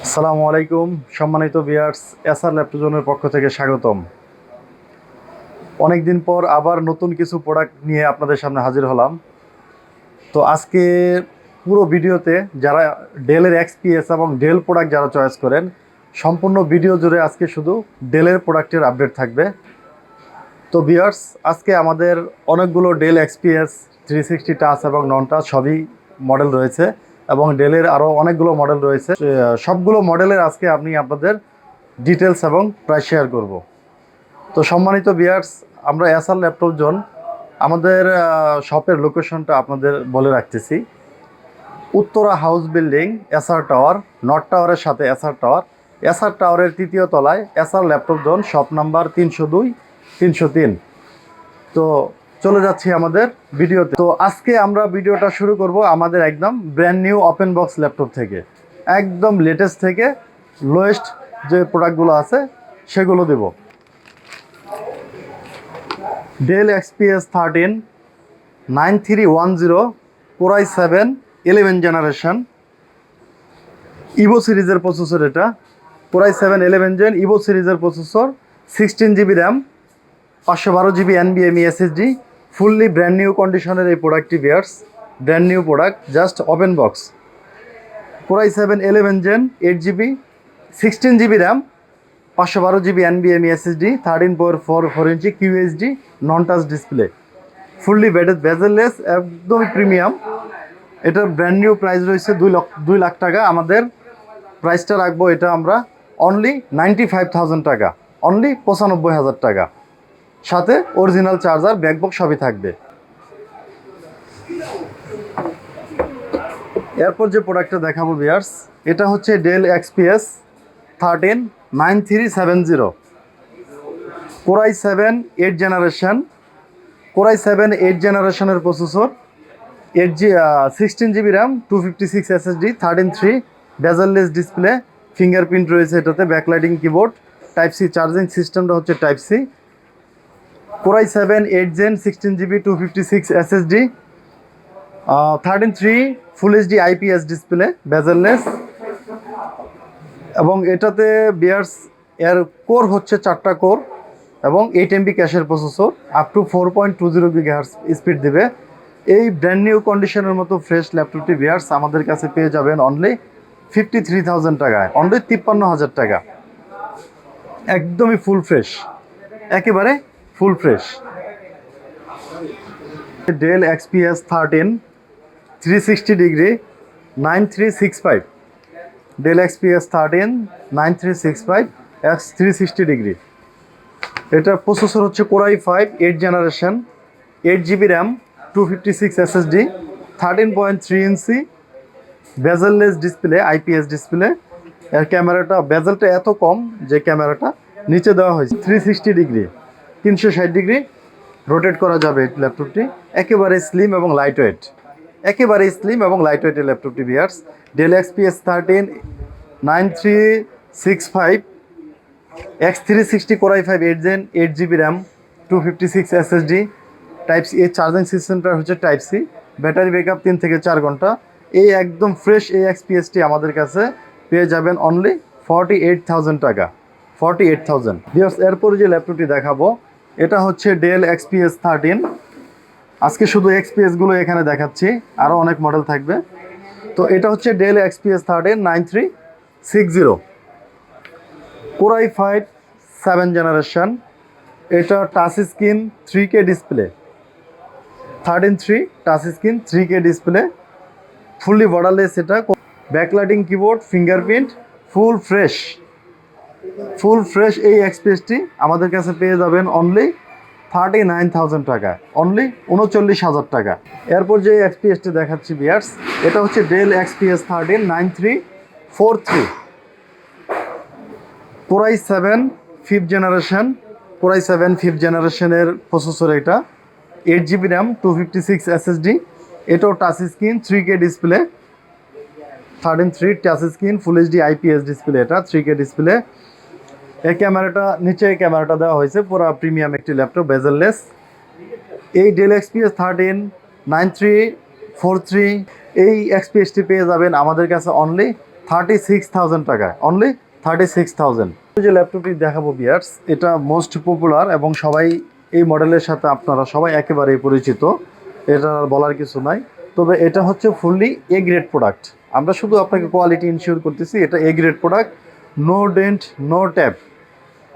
আসসালামু আলাইকুম সম্মানিত ভিউয়ার্স, এসআর ল্যাপটপ জোনের পক্ষ থেকে স্বাগতম। অনেকদিন পর আবার নতুন কিছু প্রোডাক্ট নিয়ে আপনাদের সামনে হাজির হলাম। তো আজকে পুরো ভিডিওতে যারা ডেলের এক্সপিএস এবং ডেল প্রোডাক্ট যারা চয়েস করেন, সম্পূর্ণ ভিডিও জুড়ে আজকে শুধু ডেলের প্রোডাক্টের আপডেট থাকবে। তো ভিউয়ার্স, আজকে আমাদের অনেকগুলো ডেল এক্সপিএস 360 টাচ এবং নন টাচ সবই মডেল রয়েছে এবং ডেলের আরও অনেকগুলো মডেল রয়েছে। সবগুলো মডেলের আজকে আমি আপনাদের ডিটেলস এবং প্রাইস শেয়ার করব। তো সম্মানিত ভিউয়ার্স, আমরা এসআর ল্যাপটপ জোন আমাদের শপের লোকেশনটা আপনাদের বলে রাখতেছি। Uttara house building, SR tower, north টাওয়ারের সাথে এসআর টাওয়ার। এসআর টাওয়ারের তৃতীয় তলায় SR laptop zone, shop number 302, 303। তো চলে যাচ্ছি আমাদের ভিডিওতে। তো আজকে আমরা ভিডিওটা শুরু করব আমাদের একদম brand new open box laptop থেকে, একদম লেটেস্ট থেকে লোয়েস্ট যে প্রোডাক্টগুলো আছে সেগুলো দেব। Dell XPS 13 9310 Core i7 11 generation Evo সিরিজের প্রসেসর। এটা Core i7 11 জেন ইভো সিরিজের processor, 16 GB RAM, 512 GB NVMe SSD, fully brand new কন্ডিশনের এই প্রোডাক্টটি viewers, brand new product, just open box. Core i7 11 gen 8 GB, 16 GB RAM, 512 GB NVMe SSD, 13.44 ইঞ্চি QHD নন touch display, fully bezel-less, একদমই premium. এটার brand new price রয়েছে 2 লাখ টাকা। আমাদের প্রাইসটা রাখবো এটা আমরা অনলি 95,000 টাকা, অনলি 95,000 টাকা, সাথে অরিজিনাল চার্জার, ব্যাকবক্স সবই থাকবে। এরপর যে প্রোডাক্টটা দেখাবো ভিউয়ার্স, এটা হচ্ছে Dell XPS 13 9370 Core i7 8 generation, Core i7 8 জেনারেশনের processor, 16 GB RAM, 256 SSD, 13.3 bezelless display, fingerprint রয়েছে এটাতে, backlighting keyboard, type C charging সিস্টেমটা হচ্ছে type C. Core i7 8 gen 16 GB 256 SSD, 13.3 full HD IPS display, bezelless. এবং এটাতে বিয়ার্স এর core হচ্ছে 4টা কোর এবং 8 MB ক্যাশের processor, up to 4.20 GHz speed দিবে। এই ব্র্যান্ড নিউ কন্ডিশনের মতো ফ্রেশ ল্যাপটপটি বিয়ার্স আমাদের কাছে পেয়ে যাবেন অনলি 53,000 টাকায়, অনলি 53,000 টাকা, একদমই ফুল ফ্রেশ, একেবারে full fresh. Dell XPS 13 360 degree 9365, Dell XPS 13 9365 X 360 degree. এটার প্রসেসর হচ্ছে Core i5 8 generation, 8 GB RAM, 256 SSD, 13.3 inch bezelless display, IPS display. এর ক্যামেরাটা, বেজেলটা এত কম যে ক্যামেরাটা নিচে দেওয়া হয়েছে 360 ডিগ্রি, 360 ডিগ্রি রোটেট করা যাবে ল্যাপটপটি। একেবারে স্লিম এবং লাইট ওয়েট, একেবারে স্লিম এবং লাইট ওয়েটের ল্যাপটপটি viewers. Dell XPS 13 9365 X 360 Core i5 8 gen 8 GB RAM, 256 SSD, type C. এই চার্জিং সিস্টেমটা হচ্ছে টাইপ সি, ব্যাটারি ব্যাকআপ 3 থেকে 4 ঘন্টা। এই একদম ফ্রেশ এই XPSটি আমাদের কাছে পেয়ে যাবেন অনলি 48,000 টাকা, 48,000 ভিউয়ার্স। এরপরে যে ল্যাপটপটি দেখাবো এটা হচ্ছে ডেল XPS 13। আজকে শুধু XPSগুলো এখানে দেখাচ্ছি, আরও অনেক মডেল থাকবে। তো এটা হচ্ছে Dell XPS 13 9360 Core i5 7 generation. এটা touch screen 3K display, 13.3 touch screen 3K display, fully borderless. এটা backlighting keyboard, fingerprint, full fresh, full fresh. এই XPSটি আমাদের কাছে পেয়ে যাবেন অনলি 39,000 টাকা, অনলি 39,000 টাকা। এরপর যে XPSটি দেখাচ্ছি ভিউয়ার্স, এটা হচ্ছে Dell XPS 13 9343 Core i7 5th generation, Core i7 5th জেনারেশনের প্রসেসর। এটা 8 জিবি র্যাম, 256 SSD, এটাও touch screen 3K display, 13.3 touch screen full HD IPS display, এটা 3K ডিসপ্লে। এই ক্যামেরাটা, নিচে ক্যামেরাটা দেওয়া হয়েছে, পুরো প্রিমিয়াম একটি ল্যাপটপ, বেজেললেস। এই ডেল XPS 13 9343 এই XPSটি পেয়ে যাবেন আমাদের কাছে অনলি 36,000 টাকায়, অনলি 36,000। যে ল্যাপটপটি দেখাবো ভিউয়ার্স, এটা মোস্ট পপুলার এবং সবাই এই মডেলের সাথে আপনারা সবাই একেবারেই পরিচিত, এটা আর বলার কিছু নাই। তবে এটা হচ্ছে ফুললি এ গ্রেড প্রোডাক্ট। আমরা শুধু আপনাকে কোয়ালিটি ইনশিওর করতেছি, এটা A grade product, no dent, no tap,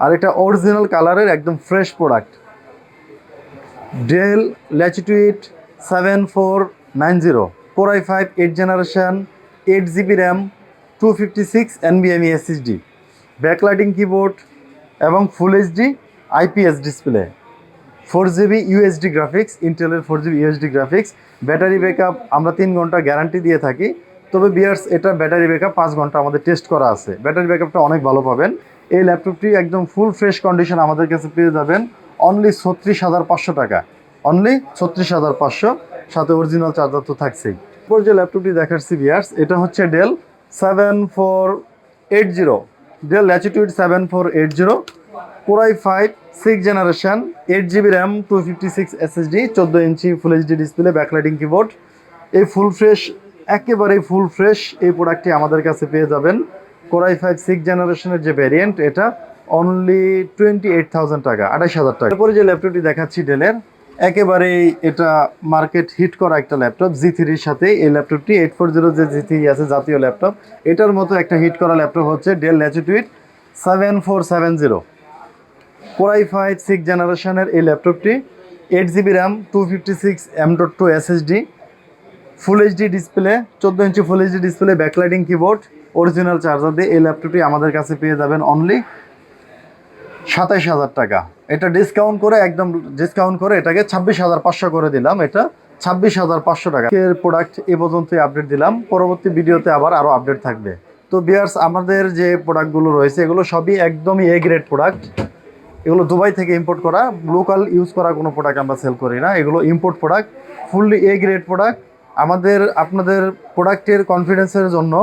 আর এটা অরিজিনাল কালারের একদম fresh product. Dell Latitude 7490 Core i5 8 generation, 8 GB RAM, 256 NVMe SSD, backlighting keyboard এবং full HD IPS display, 4GB USD graphics, ইন্টেলের 4GB USD graphics. Battery backup আমরা 3 ঘন্টা guarantee দিয়ে থাকি। তবে ভিউয়ার্স, এটা ব্যাটারি ব্যাকআপ 5 ঘন্টা আমাদের টেস্ট করা আছে, ব্যাটারি ব্যাকআপটা অনেক ভালো পাবেন। এই ল্যাপটপটি একদম ফুল ফ্রেশ কন্ডিশন আমাদের কাছে পেয়ে যাবেন অনলি 36,500 টাকা, অনলি 36,500, সাথে অরিজিনাল চার্জার তো থাকছেই। এরপর যে ল্যাপটপটি দেখাচ্ছি ভিউয়ার্স, এটা হচ্ছে Dell 7480, Dell Latitude 7480, Core i5 6 generation, 8GB RAM, 256 SSD, 14 inch full HD display, backlighting keyboard. এই ফুল ফ্রেশ, একেবারেই ফুল ফ্রেশ এই প্রোডাক্টটি আমাদের কাছে পেয়ে যাবেন। Core i5 6 জেনারেশনের যে ভ্যারিয়েন্ট, এটা অনলি 28,000 টাকা, 28,000 টাকা। এরপরে যে ল্যাপটপটি দেখাচ্ছি ডেলের, একেবারেই এটা মার্কেট হিট করা একটা ল্যাপটপ, G3-র সাথে এই ল্যাপটপটি 840 যে G3 আছে জাতীয় ল্যাপটপ, এটার মতো একটা হিট করা ল্যাপটপ হচ্ছে ডেল ল্যাটিটিউড 7470। Core i5 6 জেনারেশনের এই ল্যাপটপটি, 8GB RAM, 256 M.2 SSD, full HD display, 14 inch full HD display, backlighting keyboard, original charger দিয়ে এই ল্যাপটপটি আমাদের কাছে পেয়ে যাবেন অনলি 27,000 টাকা। এটা ডিসকাউন্ট করে, একদম ডিসকাউন্ট করে এটাকে 26,500 করে দিলাম, এটা 26,500 টাকা। এর প্রোডাক্ট এ পর্যন্তই আপডেট দিলাম, পরবর্তী ভিডিওতে আরও আপডেট থাকবে। তো ভিউয়ার্স, আমাদের যে প্রোডাক্টগুলো রয়েছে এগুলো সবই একদমই এ গ্রেড প্রোডাক্ট। এগুলো দুবাই থেকে ইম্পোর্ট করা, লোকাল ইউজ করা কোনো প্রোডাক্ট আমরা সেল করি না, এগুলো ইম্পোর্ট প্রোডাক্ট, ফুললি এ গ্রেড প্রোডাক্ট। আপনাদের প্রোডাক্টের কনফিডেন্সের জন্য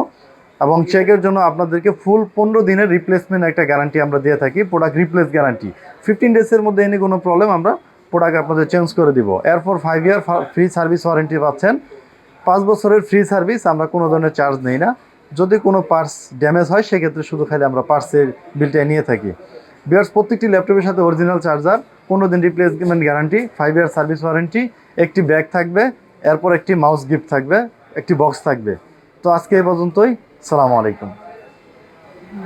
এবং চেকের জন্য আপনাদেরকে ফুল 15 দিনের রিপ্লেসমেন্ট একটা গ্যারান্টি আমরা দিয়ে থাকি, প্রোডাক্ট রিপ্লেস গ্যারান্টি। 15 ডেজের মধ্যে এনে কোনো প্রবলেম আমরা প্রোডাক্ট আপনাদের চেঞ্জ করে দিব। এরপর 5 ইয়ার ফ্রি সার্ভিস ওয়ারেন্টি পাচ্ছেন, 5 বছরের ফ্রি সার্ভিস, আমরা কোনো ধরনের চার্জ নেই না। যদি কোনো পার্টস ড্যামেজ হয় সেক্ষেত্রে শুধু খালি আমরা পার্টসের বিলটা নিয়ে থাকি। ভিউয়ার্স, প্রত্যেকটি ল্যাপটপের সাথে অরিজিনাল চার্জার, 15 দিন replacement guarantee, 5 year service warranty, একটি ব্যাগ থাকবে, এরপর একটি মাউস গিফট থাকবে, একটি বক্স থাকবে। তো আজকে এই পর্যন্তই, সালামু আলাইকুম।